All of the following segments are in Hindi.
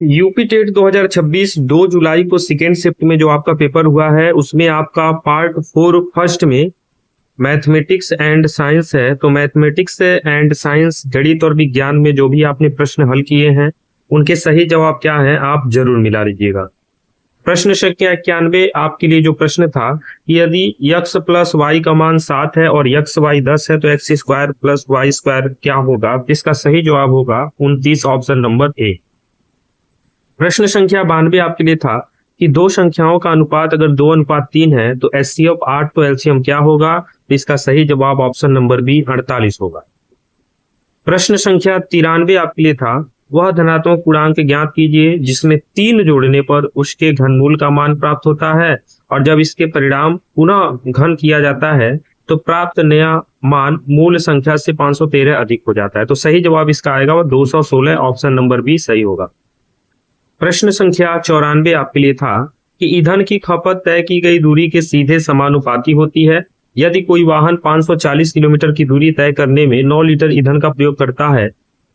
यूपी टेट 2026 2 जुलाई को सेकेंड शिफ्ट में जो आपका पेपर हुआ है उसमें आपका पार्ट 4 फर्स्ट में मैथमेटिक्स एंड साइंस है। तो मैथमेटिक्स एंड साइंस गणित और विज्ञान में जो भी आपने प्रश्न हल किए हैं उनके सही जवाब क्या है आप जरूर मिला लीजिएगा। प्रश्न संख्या 91 आपके लिए जो प्रश्न था कि यदि x प्लस वाई का मान 7 है और x वाई 10 है तो x square plus Y square क्या होगा। इसका सही जवाब होगा 29, ऑप्शन नंबर ए। प्रश्न संख्या 92 आपके लिए था कि दो संख्याओं का अनुपात अगर 2:3 है तो HCF 8 तो एलसीएम क्या होगा। तो इसका सही जवाब ऑप्शन नंबर बी 48 होगा। प्रश्न संख्या 93 आपके लिए था वह धनात्मक पूर्णांक ज्ञात कीजिए जिसमें 3 जोड़ने पर उसके घनमूल का मान प्राप्त होता है और जब इसके परिणाम पुनः घन किया जाता है तो प्राप्त नया मान मूल संख्या से 513 अधिक हो जाता है। तो सही जवाब इसका आएगा वह 216, ऑप्शन नंबर बी सही होगा। प्रश्न संख्या 94 आपके लिए था कि ईंधन की खपत तय की गई दूरी के सीधे समानुपाती होती है। यदि कोई वाहन 540 किलोमीटर की दूरी तय करने में 9 लीटर ईंधन का प्रयोग करता है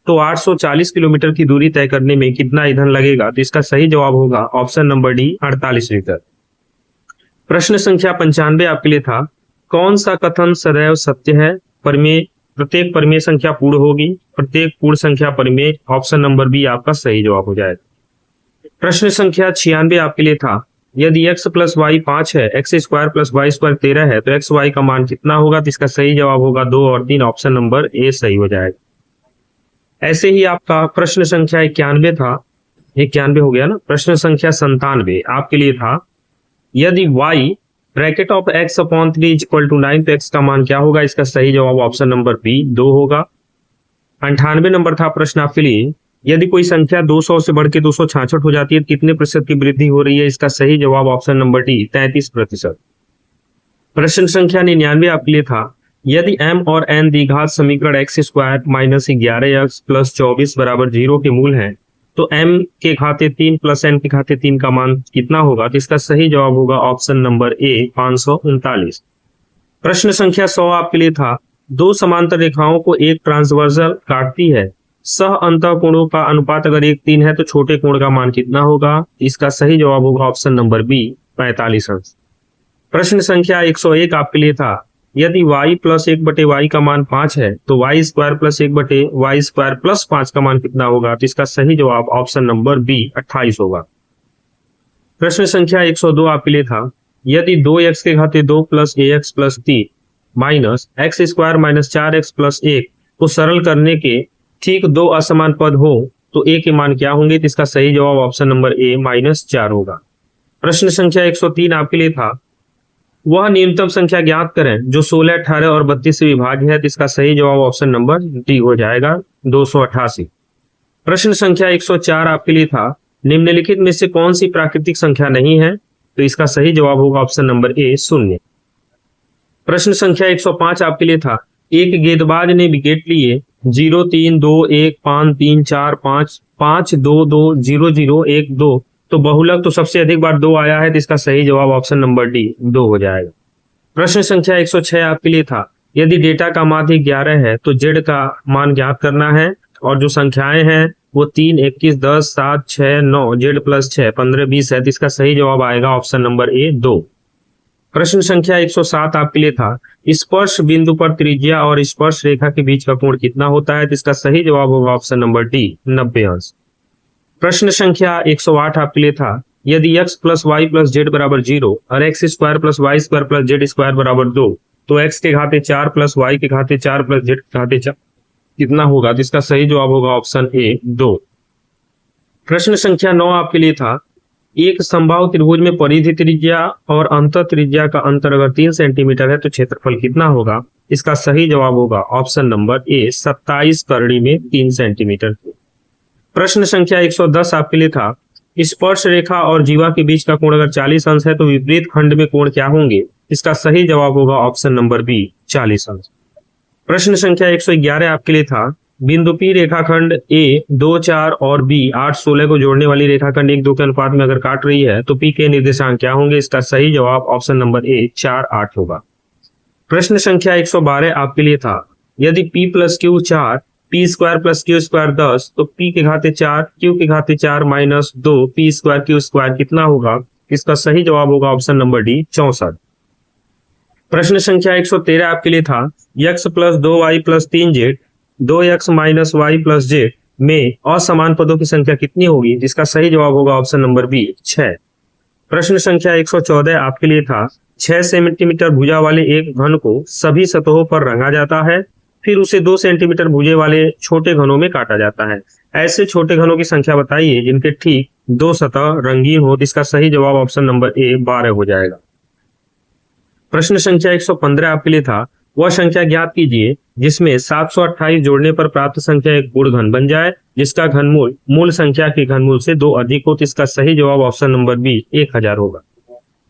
तो 840 किलोमीटर की दूरी तय करने में कितना ईंधन लगेगा। तो इसका सही जवाब होगा ऑप्शन नंबर डी 48 लीटर। प्रश्न संख्या 95 आपके लिए था कौन सा कथन सदैव सत्य है। प्रत्येक परिमेय संख्या पूर्ण होगी, प्रत्येक पूर्ण संख्या परिमेय, ऑप्शन नंबर बी आपका सही जवाब हो जाएगा। प्रश्न संख्या 96 आपके लिए था यदि x प्लस वाई 5 है, x square plus Y square 13 है तो एक्स वाई का मान कितना होगा। तो इसका सही जवाब होगा 2 और 3, ऑप्शन नंबर ए सही हो जाएगा। ऐसे ही आपका प्रश्न संख्या 91 था, 91 हो गया ना। प्रश्न संख्या 97 आपके लिए था यदि y bracket of x upon 3 equal to 9 तो x का मान क्या होगा। इसका सही जवाब ऑप्शन नंबर बी 2 होगा। 98 नंबर था प्रश्न आपके लिए यदि कोई संख्या 200 से बढ़ के 266 हो जाती है तो कितने प्रतिशत की वृद्धि हो रही है। इसका सही जवाब ऑप्शन नंबर डी 33%। प्रश्न संख्या 99 आपके लिए था यदि m और n द्विघात समीकरण x square minus 11x plus 24 बराबर 0 के मूल हैं तो m के घाते 3 प्लस n के घाते 3 का मान कितना होगा। तो इसका सही जवाब होगा ऑप्शन नंबर ए 539। प्रश्न संख्या 100 आपके लिए था दो समांतर रेखाओं को एक ट्रांसवर्सल काटती है, सह अंतः कोणों का अनुपात अगर 1:3 है तो छोटे कोण का मान कितना होगा। इसका सही जवाब होगा ऑप्शन नंबर बी 45 अंश। प्रश्न संख्या 101 आपके लिए था यदि y प्लस 1/y का मान 5 है तो y square plus 1/y square plus 5 का मान कितना होगा। तो इसका सही जवाब ऑप्शन नंबर बी 28 होगा। प्रश्न संख्या 102 आपके लिए था यदि 2x के घाते 2 plus ax plus 3 minus x square minus 4x plus 1 को सरल करने के ठीक दो असमान पद हो तो a के मान क्या होंगे। तो इसका सही जवाब ऑप्शन नंबर ए -4 होगा। प्रश्न संख्या 103 आपके लिए था वह न्यूनतम संख्या ज्ञात करें जो 16, 18 और 32 से विभाज्य है। तो इसका सही जवाब ऑप्शन नंबर डी हो जाएगा 288। प्रश्न संख्या 104 आपके लिए था निम्नलिखित में से कौन सी प्राकृतिक संख्या नहीं है। तो इसका सही जवाब होगा ऑप्शन नंबर ए 0। प्रश्न संख्या 105 आपके लिए था एक गेंदबाज ने विकेट लिए 0 3 2 1 5 3 4 5 5 2 2 0 0 1 2 तो बहुलक तो सबसे अधिक बार 2 आया है। तो इसका सही जवाब ऑप्शन नंबर डी 2 हो जाएगा। प्रश्न संख्या 106 आपके लिए था यदि डेटा का माध्य 11 है तो जेड का मान ज्ञात करना है और जो संख्याएं हैं वो 3 21 10 7 6 9 जेड प्लस 6 15 20 है। तो इसका सही जवाब आएगा ऑप्शन नंबर ए 2। प्रश्न संख्या 107 आपके लिए था स्पर्श बिंदु पर त्रिज्या और स्पर्श रेखा के बीच का कोण कितना होता है। तो इसका सही जवाब होगा ऑप्शन नंबर डी 90 अंश। प्रश्न संख्या 108 आपके लिए था यदि x plus Y plus Z बराबर 0 और x square plus Y square plus Z square बराबर 2 तो x के घाते 4 प्लस वाई के घाते 4 प्लस जेड के घाते 4 कितना होगा। तो इसका सही जवाब होगा ऑप्शन ए 2। प्रश्न संख्या 9 आपके लिए था एक समबाहु त्रिभुज में परिधि त्रिज्या और अंत त्रिज्या का अंतर अगर 3 सेंटीमीटर है तो क्षेत्रफल कितना होगा। इसका सही जवाब होगा ऑप्शन नंबर ए 27 करड़ी में 3 सेंटीमीटर। प्रश्न संख्या 110 आपके लिए था स्पर्श रेखा और जीवा के बीच का कोण अगर 40 अंश है तो विपरीत खंड में कोण क्या होंगे। इसका सही जवाब होगा ऑप्शन नंबर बी 40 अंश। प्रश्न संख्या 111 आपके लिए था बिंदु P रेखाखंड A 2 4 और B 8 16 को जोड़ने वाली रेखाखंड 1 2 के अनुपात में अगर काट रही है तो P के निर्देशांक क्या होंगे। इसका सही जवाब ऑप्शन नंबर ए 4 8 होगा। प्रश्न संख्या 112 आपके लिए था यदि P plus Q 4 P square plus Q square 10, तो पी के घाते 4 क्यू के घाते 4 minus 2 P square Q square कितना होगा? इसका सही जवाब होगा ऑप्शन नंबर डी 64। प्रश्न संख्या 113 आपके लिए था, x plus 2y plus 3z 2x minus Y plus Z में असमान पदों की संख्या कितनी होगी? जिसका सही जवाब होगा ऑप्शन नंबर बी 6। प्रश्न संख्या 114 आपके लिए था, 6 सेंटीमीटर भुजा वाले एक घन को सभी सतहों पर रंगा जाता है, फिर उसे 2 सेंटीमीटर भुजे वाले छोटे घनों में काटा जाता है। ऐसे छोटे घनों की संख्या बताइए जिनके ठीक 2 सतह रंगीन हो। इसका सही जवाब ऑप्शन नंबर ए 12 हो जाएगा। प्रश्न संख्या 115 आपके लिए था, वह संख्या ज्ञात कीजिए जिसमें 728 जोड़ने पर प्राप्त संख्या एक गुण घन बन जाए जिसका घनमूल मूल संख्या के घनमूल से 2 अधिक हो। तो इसका सही जवाब ऑप्शन नंबर बी 1000 होगा।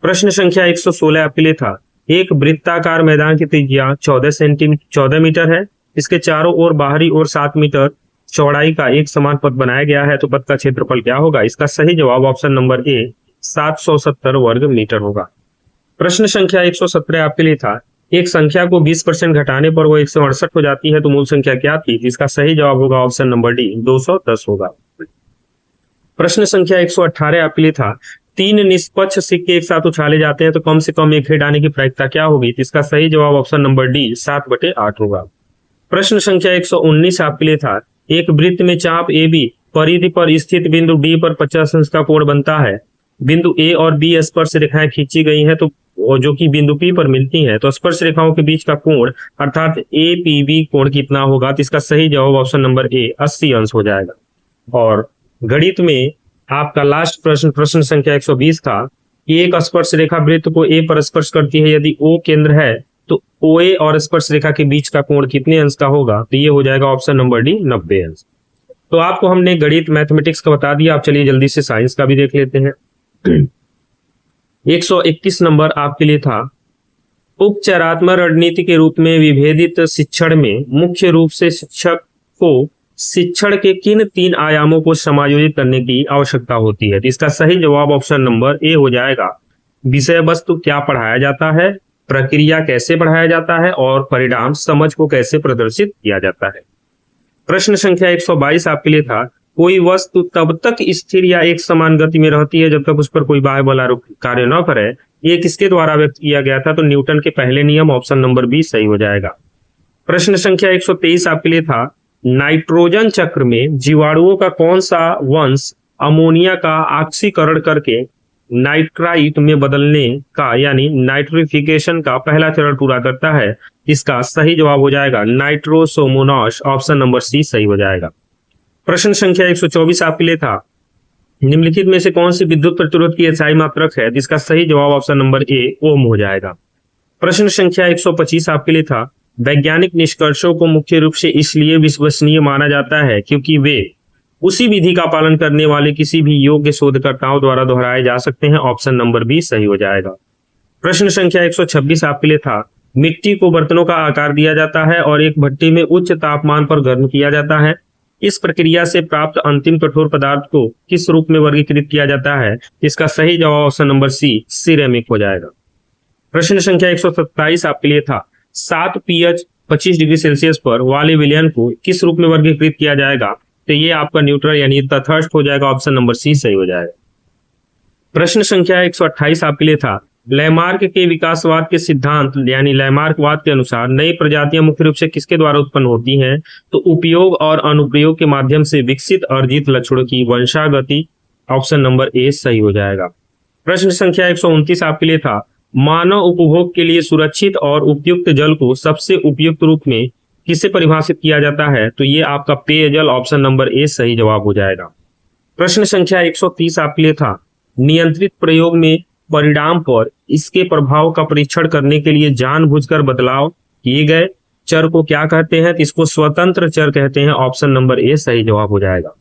प्रश्न संख्या 116 आपके लिए था, एक वृत्ताकार मैदान की त्रिज्या 14 मीटर है, इसके चारों ओर बाहरी ओर 7 मीटर चौड़ाई का एक समान पथ बनाया गया है, तो पथ का क्षेत्रफल क्या होगा? इसका सही जवाब ऑप्शन नंबर ए 770 वर्ग मीटर होगा। प्रश्न संख्या 117 आपके लिए था, एक संख्या को 20% घटाने पर वो 168 हो जाती है, तो मूल संख्या क्या थी? इसका सही जवाब होगा ऑप्शन नंबर डी 210 होगा। प्रश्न संख्या 118 आपके लिए था, 3 निष्पक्ष सिक्के एक साथ उछाले जाते हैं तो कम से कम एक हेड आने की प्रायिकता क्या होगी? इसका सही जवाब ऑप्शन नंबर डी 7/8 होगा। प्रश्न संख्या 119 आपके लिए था, एक वृत्त में चाप ए बी परिधि पर स्थित बिंदु डी पर 50 अंश का कोण बनता है। बिंदु ए और बी स्पर्श रेखाएं खींची गई हैं, तो जो कि बिंदु पी पर मिलती हैं, तो स्पर्श रेखाओं के बीच का कोण अर्थात ए पी बी कोण कितना होगा? तो इसका सही जवाब ऑप्शन नंबर ए 80 अंश हो जाएगा। और गणित में आपका लास्ट प्रश्न संख्या 120 था कि एक स्पर्श रेखा वृत्त को ए पर स्पर्श करती है, यदि ओ केंद्र है तो ओए और स्पर्श रेखा के बीच का कोण कितने अंश का होगा? तो ये हो जाएगा ऑप्शन नंबर डी 90 अंश। तो आपको हमने गणित मैथमेटिक्स का बता दिया। आप चलिए जल्दी से साइंस का भी देख लेते हैं। 121 नंबर आपके लिए था, उपचारात्मक रणनीति के रूप में विभेदित शिक्षण में मुख्य रूप से शिक्षक को शिक्षण के किन 3 आयामों को समायोजित करने की आवश्यकता होती है? तो इसका सही जवाब ऑप्शन नंबर ए हो जाएगा, विषय वस्तु क्या पढ़ाया जाता है, प्रक्रिया कैसे पढ़ाया जाता है और परिणाम समझ को कैसे प्रदर्शित किया जाता है। प्रश्न संख्या 122 आपके लिए था, कोई वस्तु तब तक स्थिर या एक समान गति में रहती है जब तक उस पर कोई बाह्य बल कार्य न करे। ये किसके द्वारा व्यक्त किया गया था? तो न्यूटन के पहले नियम, ऑप्शन नंबर बी सही हो जाएगा। प्रश्न संख्या 123 आपके लिए था, नाइट्रोजन चक्र में जीवाणुओं का कौन सा वंश अमोनिया का ऑक्सीकरण करके नाइट्राइट में बदलने का यानी नाइट्रिफिकेशन का पहला चरण पूरा करता है? इसका सही जवाब हो जाएगा नाइट्रोसोमोनास, ऑप्शन नंबर सी सही हो जाएगा। प्रश्न संख्या 124 आपके लिए था, निम्नलिखित में से कौन सी विद्युत प्रतिरोध की एसआई मात्रक है? जिसका सही जवाब ऑप्शन नंबर ए ओम हो जाएगा। प्रश्न संख्या 125 आपके लिए था, वैज्ञानिक निष्कर्षों को मुख्य रूप से इसलिए विश्वसनीय माना जाता है क्योंकि वे उसी विधि का पालन करने वाले किसी भी योग्य शोधकर्ताओं द्वारा दोहराए जा सकते हैं, ऑप्शन नंबर बी सही हो जाएगा। प्रश्न संख्या 126 आपके लिए था, मिट्टी को बर्तनों का आकार दिया जाता है और एक भट्टी में उच्च तापमान पर गर्म किया जाता है। इस प्रक्रिया से प्राप्त अंतिम कठोर पदार्थ को किस रूप में वर्गीकृत किया जाता है? इसका सही जवाब ऑप्शन नंबर सी सिरेमिक हो जाएगा। प्रश्न संख्या 127 आपके लिए था, 7 pH 25 डिग्री सेल्सियस पर वाले विलयन को किस रूप में वर्गीकृत किया जाएगा? तो ये आपका न्यूट्रल यानी तटस्थ हो जाएगा, ऑप्शन नंबर सी सही हो जाएगा। प्रश्न संख्या 128 आपके लिए था, लैमार्क के विकासवाद के सिद्धांत यानी लैमार्कवाद के अनुसार नई प्रजातियां मुख्य रूप से किसके द्वारा उत्पन्न होती हैं? तो उपयोग और अनुप्रयोग के माध्यम से विकसित अर्जित लक्षणों की वंशागति, ऑप्शन नंबर ए सही हो जाएगा। प्रश्न संख्या 129 आपके लिए था, मानव उपभोग के लिए सुरक्षित और उपयुक्त जल को सबसे उपयुक्त रूप में किसे परिभाषित किया जाता है? तो ये आपका पेयजल, ऑप्शन नंबर ए सही जवाब हो जाएगा। प्रश्न संख्या 130 आपके लिए था, नियंत्रित प्रयोग में परिणाम पर इसके प्रभाव का परीक्षण करने के लिए जानबूझकर बदलाव किए गए चर को क्या कहते हैं? तो इसको स्वतंत्र चर कहते हैं, ऑप्शन नंबर ए सही जवाब हो जाएगा।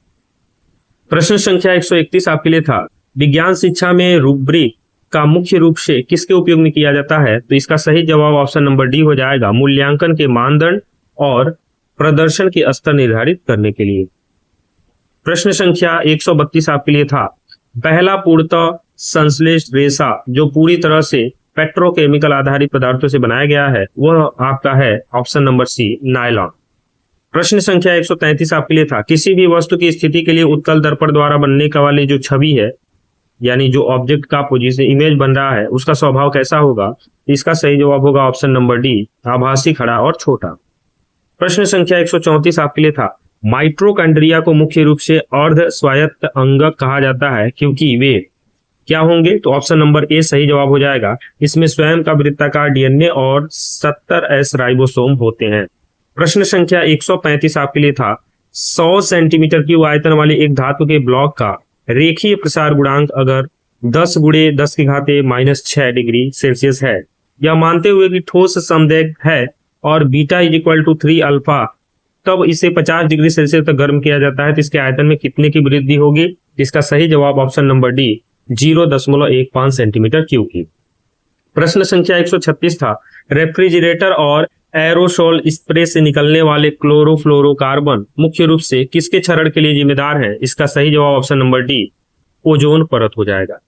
प्रश्न संख्या 131 आपके लिए था, विज्ञान शिक्षा में रूब्रिक का मुख्य रूप से किसके उपयोग में किया जाता है? तो इसका सही जवाब ऑप्शन नंबर डी हो जाएगा, मूल्यांकन के मानदंड और प्रदर्शन के स्तर निर्धारित करने के लिए। प्रश्न संख्या 132 आपके लिए था, पहला पूर्णतः संश्लेषित रेशा जो पूरी तरह से पेट्रोकेमिकल आधारित पदार्थों से बनाया गया है वह आपका है, ऑप्शन नंबर सी नायलॉन। प्रश्न संख्या 133 आपके लिए था, किसी भी वस्तु की स्थिति के लिए उत्तल दर्पण द्वारा बनने का वाली जो छवि है, यानी जो ऑब्जेक्ट का पोजीशन इमेज बन रहा है, उसका स्वभाव कैसा होगा? इसका सही जवाब होगा ऑप्शन नंबर डी, आभासी, खड़ा और छोटा। प्रश्न संख्या 134 आपके लिए था, माइटोकॉन्ड्रिया को मुख्य रूप से अर्ध स्वायत्त अंगक कहा जाता है क्योंकि वे क्या होंगे? तो ऑप्शन नंबर ए सही जवाब हो जाएगा। इसमें स्वयं का वृत्ताकार डीएनए और 70S राइबोसोम होते हैं। प्रश्न संख्या 135 आपके लिए था, 100 सेंटीमीटर की आयतन वाले एक धातु के ब्लॉक का रेखीय प्रसार गुणांक अगर 10 गुणे 10 की घाते -6 डिग्री सेल्सियस है, यह मानते हुए कि ठोस समदैर्घ्य है और beta is equal to 3 alpha, तब इसे 50 डिग्री सेल्सियस तक गर्म किया जाता है, तो इसके आयतन में कितने की वृद्धि होगी? इसका सही जवाब option number D, 0.15 centimetre cube की। प्रश्न संख्या 136 था, रेफ्रिजरेटर और एरोसोल स्प्रे से निकलने वाले क्लोरोफ्लोरोकार्बन मुख्य रूप से किसके क्षरण के लिए जिम्मेदार है? इसका सही जवाब ऑप्शन नंबर डी, ओजोन परत हो जाएगा।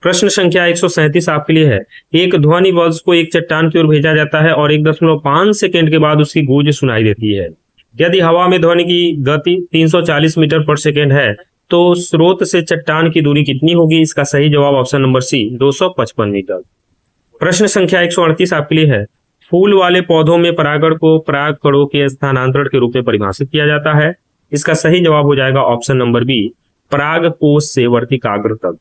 प्रश्न संख्या 137 आपके लिए है, एक ध्वनि पल्स को एक चट्टान की ओर भेजा जाता है और 1.5 सेकंड के बाद उसकी गूंज सुनाई देती है। यदि हवा में ध्वनि की गति 340 मीटर पर सेकंड है, तो स्रोत से चट्टान की दूरी कितनी होगी? इसका सही जवाब ऑप्शन नंबर सी, 255 मीटर। प्रश्न संख्या 138 आपके लिए है, फूल वाले पौधों में परागण को परागकणों के स्थानांतरण के रूप में परिभाषित किया जाता है। इसका सही जवाब हो जाएगा ऑप्शन नंबर बी, पराग कोश से वर्तिकाग्र तक।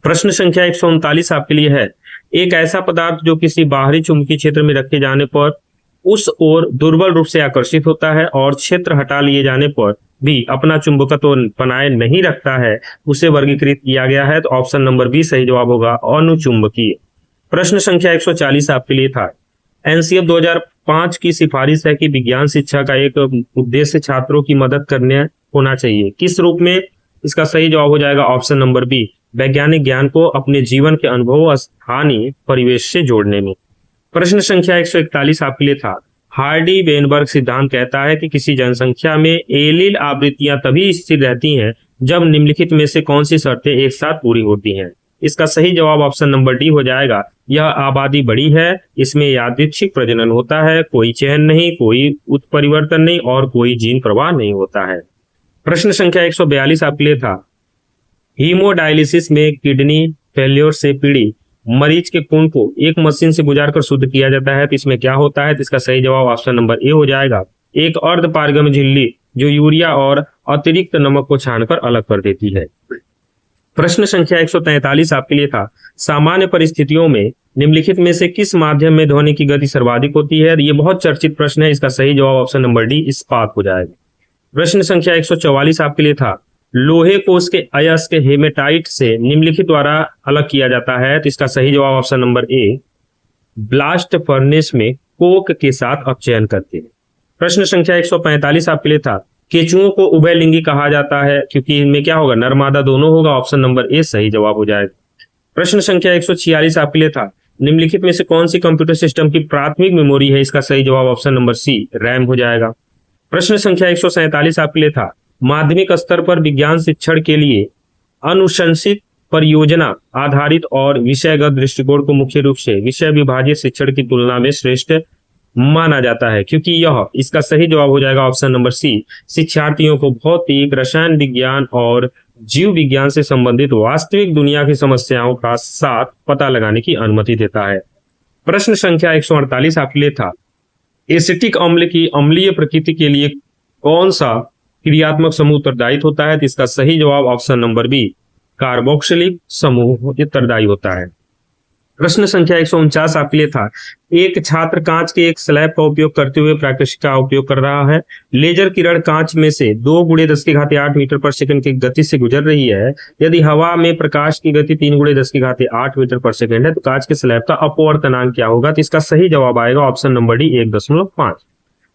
प्रश्न संख्या 139 आपके लिए है, एक ऐसा पदार्थ जो किसी बाहरी चुंबकीय क्षेत्र में रखे जाने पर उस ओर दुर्बल रूप से आकर्षित होता है और क्षेत्र हटा लिए जाने पर भी अपना चुंबकत्व बनाए नहीं रखता है, उसे वर्गीकृत किया गया है, तो ऑप्शन नंबर बी सही जवाब होगा, अनुचुंबकीय। प्रश्न संख्या 140 आपके लिए था, एनसीएफ 2005 की सिफारिश है कि विज्ञान शिक्षा का एक उद्देश्य छात्रों की मदद करने होना चाहिए, किस रूप में? इसका सही जवाब हो जाएगा ऑप्शन नंबर बी, वैज्ञानिक ज्ञान को अपने जीवन के अनुभव स्थानीय परिवेश से जोड़ने में। प्रश्न संख्या 141 आपके लिए था, हार्डी वेनबर्ग सिद्धांत कहता है कि किसी जनसंख्या में एलील आवृत्तियां तभी स्थिर रहती हैं जब निम्नलिखित में से कौन सी शर्तें एक साथ पूरी होती हैं? इसका सही जवाब ऑप्शन नंबर डी हो जाएगा, यह आबादी बड़ी है, इसमें यादृच्छिक प्रजनन होता है, कोई चयन नहीं, कोई उत्परिवर्तन नहीं और कोई जीन प्रवाह नहीं होता है। प्रश्न संख्या 142 आपके लिए था, हीमोडायलिसिस में किडनी फेल्योर से पीड़ित मरीज के खून को एक मशीन से गुजारकर शुद्ध किया जाता है, तो इसमें क्या होता है? तो इसका सही जवाब ऑप्शन नंबर ए हो जाएगा, एक अर्ध पारगम्य झिल्ली जो यूरिया और अतिरिक्त नमक को छानकर अलग कर देती है। प्रश्न संख्या 143 आपके लिए था, सामान्य परिस्थितियों में निम्नलिखित में से किस माध्यम में ध्वनि की गति सर्वाधिक होती है? ये बहुत चर्चित प्रश्न है, इसका सही जवाब ऑप्शन नंबर डी, इस्पात हो जाएगा। प्रश्न संख्या 144 आपके लिए था, लोहे को उसके अयस्क हेमेटाइट से निम्नलिखित द्वारा अलग किया जाता है, तो इसका सही जवाब option number A, blast furnace में कोक के साथ अपचयन करते हैं। प्रश्न संख्या 145 आपके लिए था, केचुओं को उभयलिंगी कहा जाता है क्योंकि इनमें क्या होगा? नर मादा दोनों होगा, ऑप्शन नंबर ए सही जवाब हो जाएगा। प्रश्न संख्या 146 आपके लिए था, निम्नलिखित में से कौन सी कंप्यूटर सिस्टम की प्राथमिक मेमोरी है? इसका सही जवाब ऑप्शन नंबर सी, रैम हो जाएगा। प्रश्न संख्या 147 आपके लिए था, माध्यमिक स्तर पर विज्ञान शिक्षण के लिए अनुशंसित परियोजना आधारित और विषयगत दृष्टिकोण को मुख्य रूप से विषय विभाजित शिक्षण की तुलना में श्रेष्ठ माना जाता है क्योंकि यह, इसका सही जवाब हो जाएगा ऑप्शन नंबर सी, शिक्षार्थियों को भौतिक, रसायन विज्ञान और जीव विज्ञान से संबंधित वास्तविक दुनिया की समस्याओं का साथ पता लगाने की अनुमति देता है। प्रश्न संख्या 148 आपके लिए था, एसिटिक अम्ल की अम्लीय प्रकृति के लिए कौन सा क्रियात्मक समूह उत्तरदायी होता है? तो इसका सही जवाब ऑप्शन नंबर बी, कार्बोक्सिलिक समूह उत्तरदायी होता है। प्रश्न संख्या 149 आपके लिए था, एक छात्र कांच के एक स्लैब का उपयोग करते हुए प्रकाश का उपयोग कर रहा है, लेजर किरण कांच में से 2 गुणे 10 की घाते 8 मीटर पर सेकंड की गति से गुजर रही है। यदि हवा में प्रकाश की गति 3 गुणे 10 की घाते 8 मीटर पर सेकंड है, तो कांच के स्लैब का अपवर्तनांक क्या होगा? तो इसका सही जवाब आएगा ऑप्शन नंबर डी, 1.5।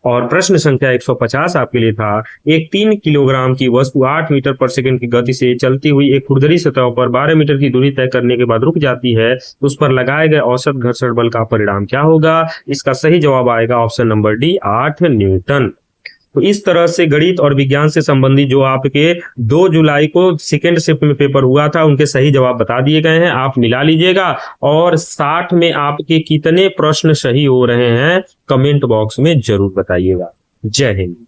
और प्रश्न संख्या 150 आपके लिए था, एक 3 किलोग्राम की वस्तु 8 मीटर पर सेकंड की गति से चलती हुई एक खुरदरी सतह पर 12 मीटर की दूरी तय करने के बाद रुक जाती है, तो उस पर लगाए गए औसत घर्षण बल का परिणाम क्या होगा? इसका सही जवाब आएगा ऑप्शन नंबर डी, 8 न्यूटन। तो इस तरह से गणित और विज्ञान से संबंधित जो आपके 2 जुलाई को सेकेंड शिफ्ट में पेपर हुआ था, उनके सही जवाब बता दिए गए हैं, आप मिला लीजिएगा। और 60 में आपके कितने प्रश्न सही हो रहे हैं कमेंट बॉक्स में जरूर बताइएगा। जय हिंद।